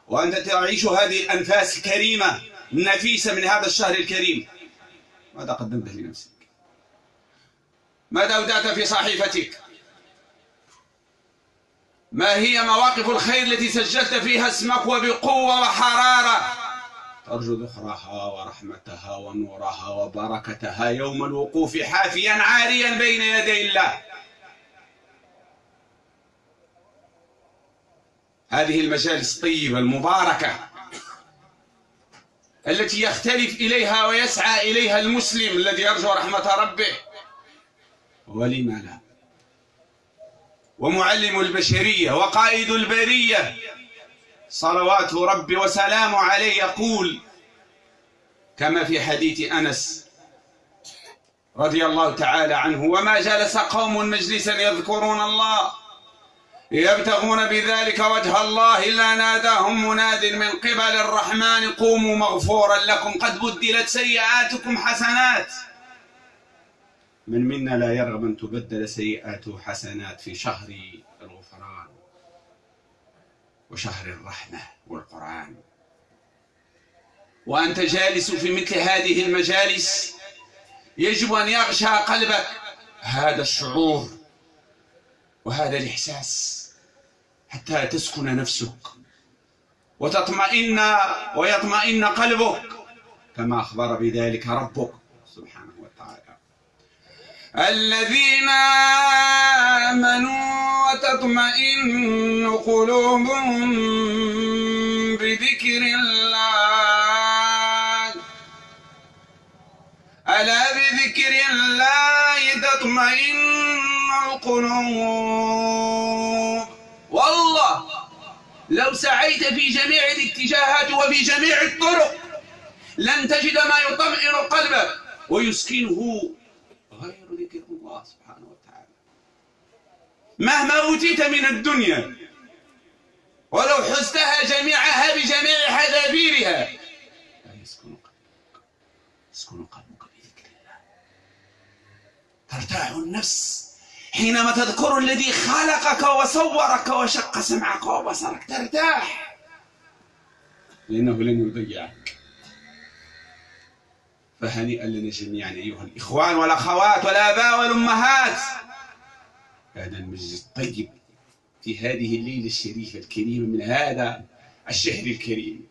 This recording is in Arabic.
وأنت تعيش هذه الأنفاس الكريمة النفيسة من هذا الشهر الكريم، ماذا قدمت لنفسك؟ ماذا أودعت في صحيفتك؟ ما هي مواقف الخير التي سجلت فيها اسمك وبقوة وحرارة ترجو ذخرها ورحمتها ونورها وبركتها يوم الوقوف حافيا عاريا بين يدي الله؟ هذه المجالس الطيبة المباركة التي يختلف إليها ويسعى إليها المسلم الذي يرجو رحمة ربه، ولم لا؟ ومعلم البشرية وقائد البرية صلوات ربي وسلامه عليه يقول كما في حديث أنس رضي الله تعالى عنه: وما جلس قوم مجلسا يذكرون الله يبتغون بذلك وجه الله إلا ناداهم مناد من قبل الرحمن قوموا مغفورا لكم قد بدلت سيئاتكم حسنات. من منا لا يرغب أن تبدل سيئاته حسنات في شهر الغفران وشهر الرحمة والقرآن؟ وأنت جالس في مثل هذه المجالس يجب أن يغشى قلبك هذا الشعور وهذا الإحساس حتى تسكن نفسك وتطمئن ويطمئن قلبك كما أخبر بذلك ربك سبحانه وتعالى: الذين آمنوا وتطمئن قلوبهم بذكر الله ألا بذكر الله تطمئن القلوب. والله لو سعيت في جميع الاتجاهات وفي جميع الطرق لن تجد ما يطمئن قلبك ويسكنه غير ذكر الله سبحانه وتعالى. مهما أوتيت من الدنيا ولو حزتها جميعها بجميع حذافيرها لا يسكن قلبك بذكر الله. ترتاح النفس حينما تذكر الذي خلقك وصورك وشق سمعك وبصرك، ترتاح لأنه لن يضيعك. فهنيئا لنا جميعا أيها الإخوان والأخوات والآباء والأمهات هذا المجلس الطيب في هذه الليلة الشريفة الكريمة من هذا الشهر الكريم.